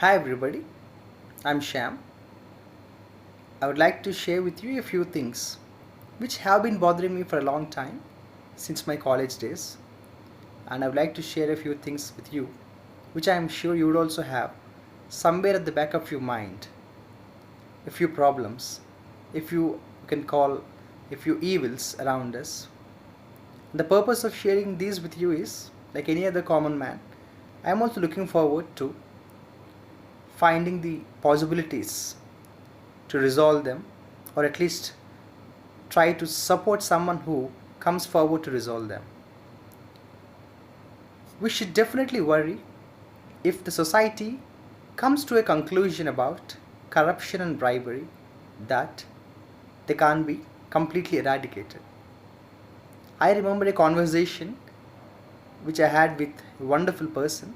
Hi everybody, I'm Sham. I would like to share with you a few things which have been bothering me for a long time since my college days, and I would like to share a few things with you which I am sure you would also have somewhere at the back of your mind, a few problems, if you can call a few evils around us. The purpose of sharing these with you is like any other common man, I am also looking forward to finding the possibilities to resolve them, or at least try to support someone who comes forward to resolve them. We should definitely worry if the society comes to a conclusion about corruption and bribery that they can't be completely eradicated. I remember a conversation which I had with a wonderful person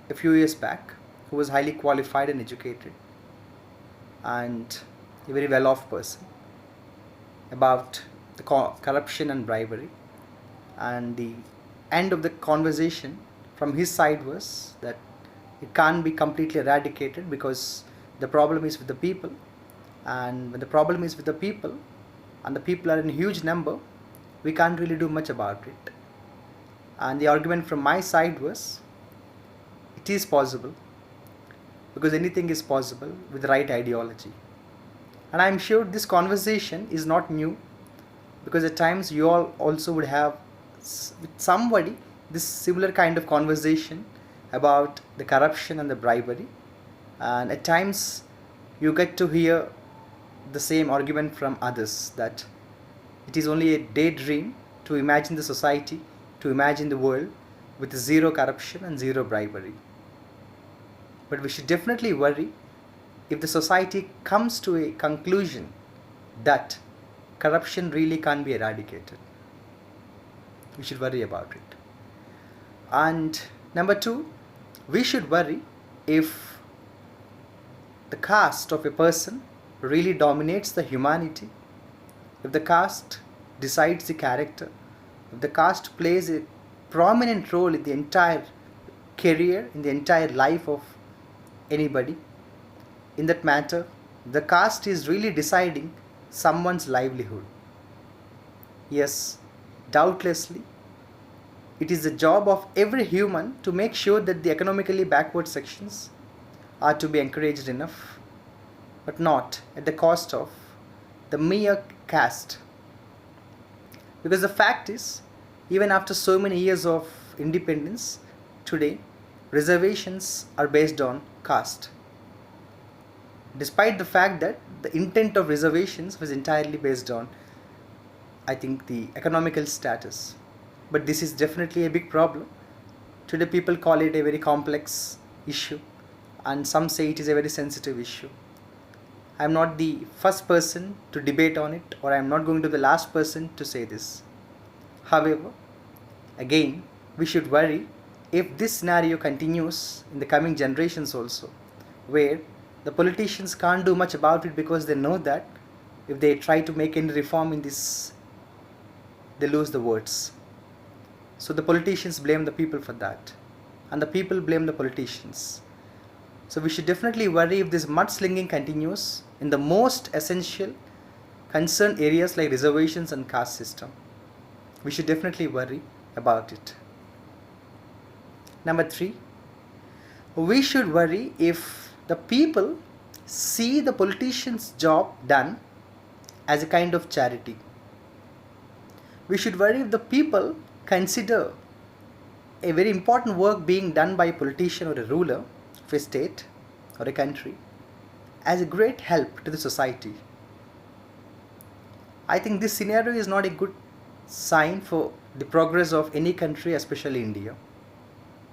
a few years back who was highly qualified and educated and a very well off person about the corruption and bribery. And the end of the conversation from his side was that it can't be completely eradicated because the problem is with the people, and when the problem is with the people and the people are in huge number, we can't really do much about it. And the argument from my side was it is possible, because anything is possible with the right ideology. And I'm sure this conversation is not new, because at times you all also would have with somebody this similar kind of conversation about the corruption and the bribery, and at times you get to hear the same argument from others that it is only a daydream to imagine the society, to imagine the world with zero corruption and zero bribery. But we should definitely worry if the society comes to a conclusion that corruption really can't be eradicated. We should worry about it. And number two, we should worry if the caste of a person really dominates the humanity, if the caste decides the character, if the caste plays a prominent role in the entire career, in the entire life of anybody. In that matter, the caste is really deciding someone's livelihood. Yes, doubtlessly, it is the job of every human to make sure that the economically backward sections are to be encouraged enough, but not at the cost of the mere caste. Because the fact is, even after so many years of independence, today reservations are based on caste. Despite the fact that the intent of reservations was entirely based on, I think, the economical status. But this is definitely a big problem. Today people call it a very complex issue, and some say it is a very sensitive issue. I am not the first person to debate on it, or I am not going to be the last person to say this. However, again, we should worry if this scenario continues in the coming generations also, where the politicians can't do much about it because they know that if they try to make any reform in this, they lose the votes. So the politicians blame the people for that, and the people blame the politicians. So we should definitely worry if this mudslinging continues in the most essential concerned areas like reservations and caste system. We should definitely worry about it. Number three, we should worry if the people see the politician's job done as a kind of charity. We should worry if the people consider a very important work being done by a politician or a ruler of a state or a country as a great help to the society. I think this scenario is not a good sign for the progress of any country, especially India.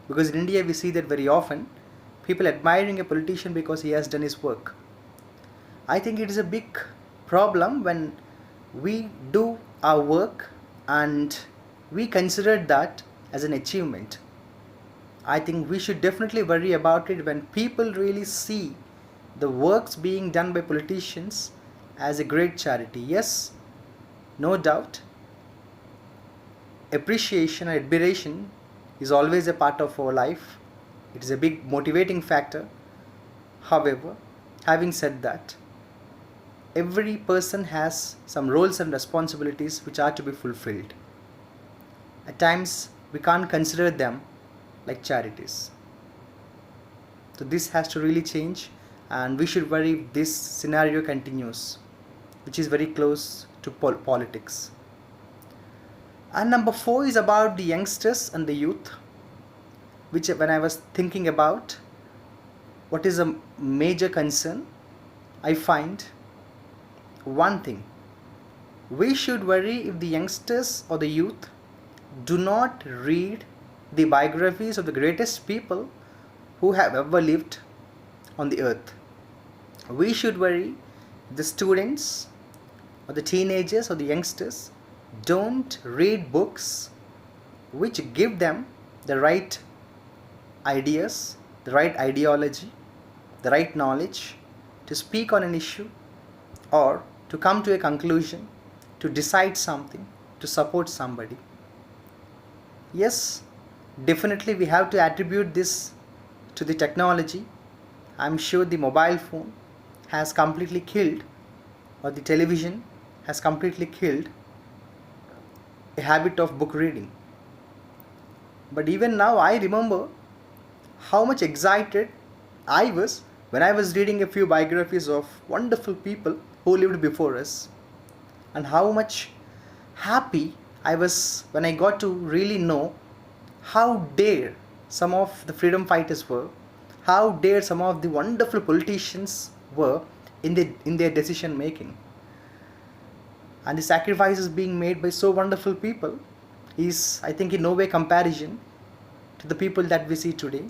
Because in India we see that very often people admiring a politician because he has done his work. I think it is a big problem when we do our work and we consider that as an achievement. I think we should definitely worry about it when people really see the works being done by politicians as a great charity. Yes, no doubt, appreciation and admiration is always a part of our life, It is a big motivating factor. However, having said that, every person has some roles and responsibilities which are to be fulfilled. At times, we can't consider them like charities. So this has to really change, and we should worry if this scenario continues, which is very close to politics. And number 4 is about the youngsters and the youth, which when I was thinking about what is a major concern, I find one thing. We should worry if the youngsters or the youth do not read the biographies of the greatest people who have ever lived on the earth. We should worry if the students or the teenagers or the youngsters don't read books which give them the right ideas, the right ideology, the right knowledge to speak on an issue or to come to a conclusion, to decide something, to support somebody. Yes, definitely we have to attribute this to the technology. I'm sure the mobile phone has completely killed, or the television has completely killed a habit of book reading. But even now I remember how much excited I was when I was reading a few biographies of wonderful people who lived before us, and how much happy I was when I got to really know how dare some of the freedom fighters were, how dare some of the wonderful politicians were in their decision making. And the sacrifices being made by so wonderful people is, I think, in no way comparison to the people that we see today.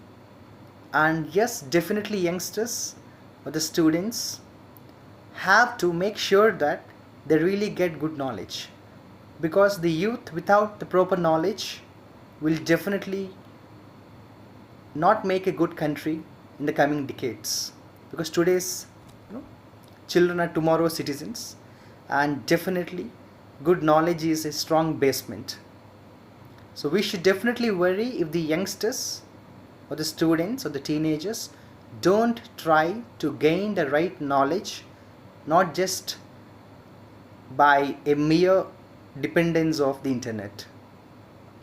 And yes, definitely youngsters or the students have to make sure that they really get good knowledge, because the youth without the proper knowledge will definitely not make a good country in the coming decades, because today's children are tomorrow's citizens, and definitely good knowledge is a strong basement. So we should definitely worry if the youngsters or the students or the teenagers don't try to gain the right knowledge, not just by a mere dependence of the internet.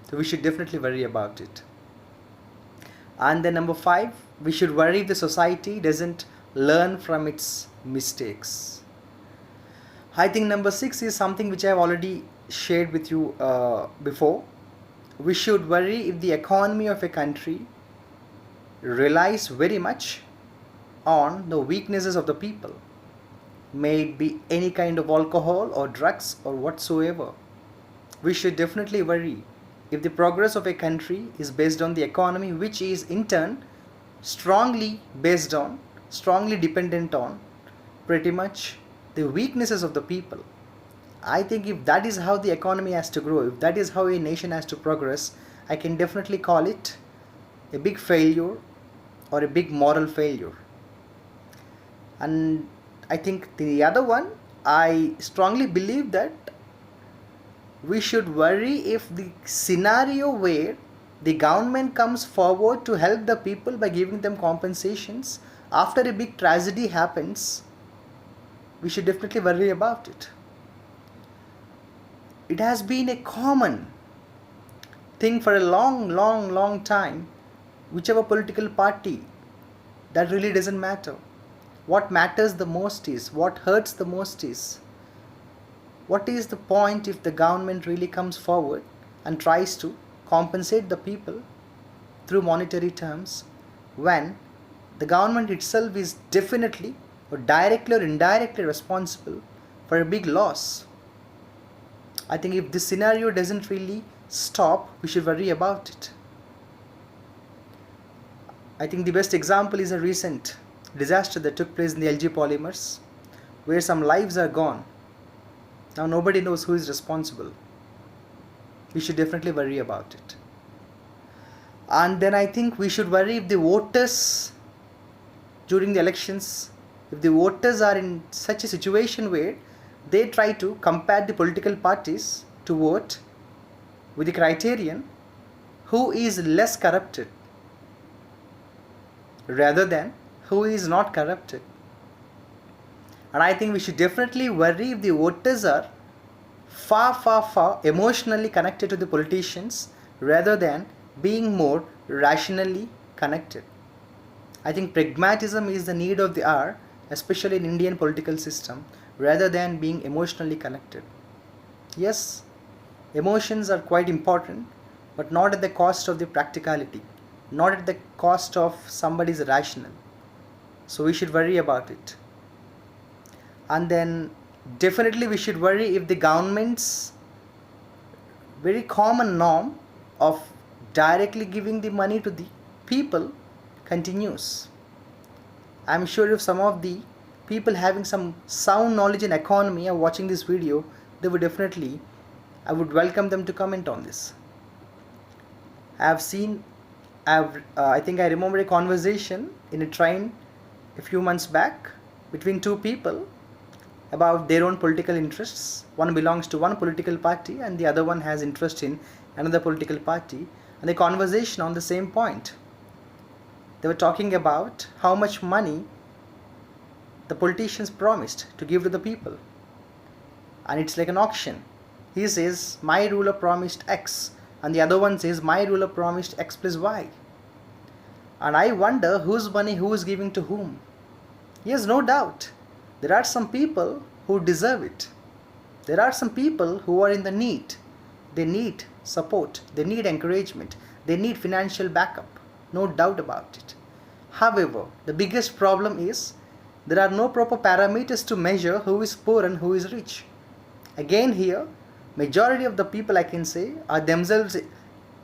So we should definitely worry about it. And then number 5, we should worry if the society doesn't learn from its mistakes. I think number 6 is something which I have already shared with you before. We should worry if the economy of a country relies very much on the weaknesses of the people, may it be any kind of alcohol or drugs or whatsoever. We should definitely worry if the progress of a country is based on the economy, which is in turn strongly based on, strongly dependent on pretty much the weaknesses of the people. I think if that is how the economy has to grow, if that is how a nation has to progress, I can definitely call it a big failure or a big moral failure. And I think the other one, I strongly believe that we should worry if the scenario where the government comes forward to help the people by giving them compensations after a big tragedy happens, we should definitely worry about it. It has been a common thing for a long time. Whichever political party, that really doesn't matter. What matters the most is, what hurts the most is, what is the point if the government really comes forward and tries to compensate the people through monetary terms, when the government itself is definitely or directly or indirectly responsible for a big loss. I think if this scenario doesn't really stop, we should worry about it. I think the best example is a recent disaster that took place in the LG Polymers, where some lives are gone. Now nobody knows who is responsible. We should definitely worry about it. And then I think we should worry if the voters during the elections, if the voters are in such a situation where they try to compare the political parties to vote with the criterion who is less corrupted. rather than who is not corrupted. And I think we should definitely worry if the voters are far emotionally connected to the politicians rather than being more rationally connected. I think pragmatism is the need of the hour, especially in Indian political system, rather than being emotionally connected. Yes, emotions are quite important, but not at the cost of the practicality, not at the cost of somebody's rational. So we should worry about it. And then definitely we should worry if the government's very common norm of directly giving the money to the people continues. I'm sure if some of the people having some sound knowledge in economy are watching this video, they would definitely, I would welcome them to comment on this. I think I remember a conversation in a train a few months back between two people about their own political interests. One belongs to one political party and the other one has interest in another political party, and the conversation on the same point. They were talking about how much money the politicians promised to give to the people, and it's like an auction. He says my ruler promised X and the other one says my ruler promised X plus Y, and I wonder whose money who is giving to whom. Yes, no doubt there are some people who deserve it. There are some people who are in the need. They need support, they need encouragement, they need financial backup, no doubt about it. However, the biggest problem is there are no proper parameters to measure who is poor and who is rich. Again here, majority of the people, I can say, are themselves,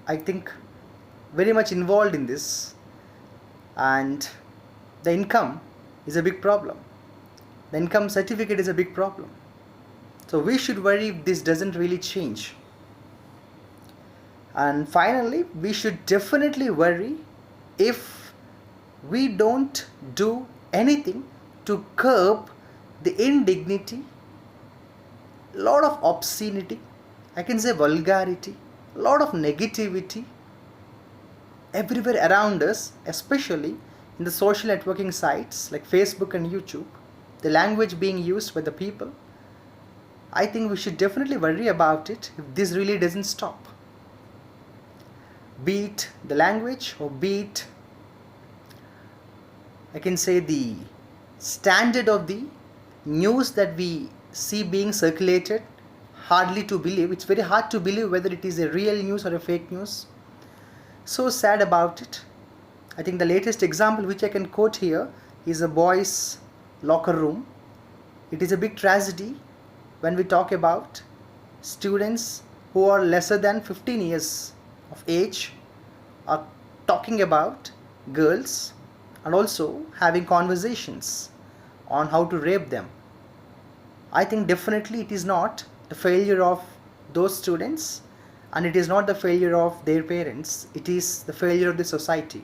I think, very much involved in this, and the income is a big problem. The income certificate is a big problem. So we should worry if this doesn't really change. And finally, we should definitely worry if we don't do anything to curb the indignity, lot of obscenity, I can say vulgarity, lot of negativity everywhere around us, especially in the social networking sites like Facebook and YouTube, the language being used by the people. I think we should definitely worry about it if this really doesn't stop. Be it the language or be it, I can say, the standard of the news that we see being circulated. Hardly to believe, it's very hard to believe whether it is a real news or a fake news. So sad about it. I think the latest example which I can quote here is a boys' locker room. It is a big tragedy when we talk about students who are lesser than 15 years of age are talking about girls and also having conversations on how to rape them. I think definitely it is not the failure of those students and it is not the failure of their parents, it is the failure of the society.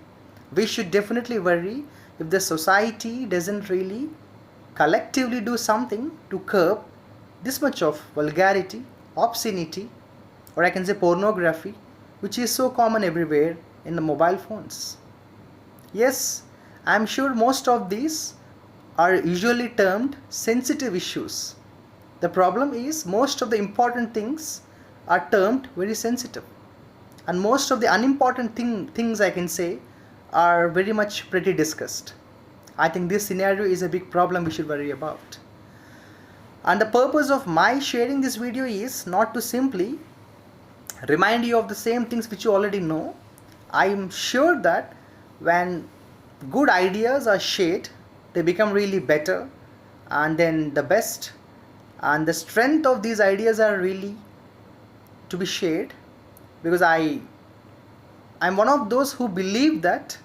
We should definitely worry if the society doesn't really collectively do something to curb this much of vulgarity, obscenity, or I can say pornography, which is so common everywhere in the mobile phones. Yes, I'm sure most of these are usually termed sensitive issues. The problem is most of the important things are termed very sensitive, and most of the unimportant things I can say are very much pretty discussed. I think this scenario is a big problem we should worry about. And the purpose of my sharing this video is not to simply remind you of the same things which you already know. I am sure that when good ideas are shared, they become really better, and then the best and the strength of these ideas are really to be shared, because I'm one of those who believe that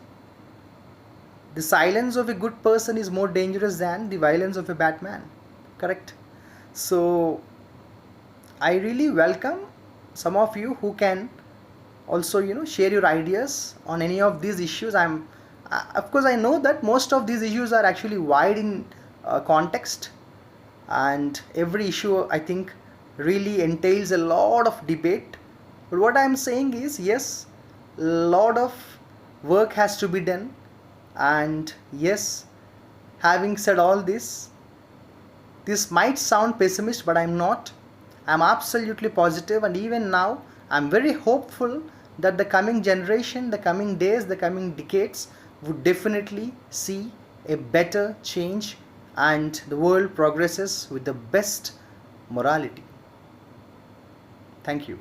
the silence of a good person is more dangerous than the violence of a bad man. Correct? So I really welcome some of you who can also share your ideas on any of these issues. Of course I know that most of these issues are actually wide in context, and every issue I think really entails a lot of debate. But what I'm saying is, yes, a lot of work has to be done And yes, having said all this might sound pessimist, but I'm not. I'm absolutely positive, and even now, I'm very hopeful that the coming generation, the coming days, the coming decades would definitely see a better change, and the world progresses with the best morality. Thank you.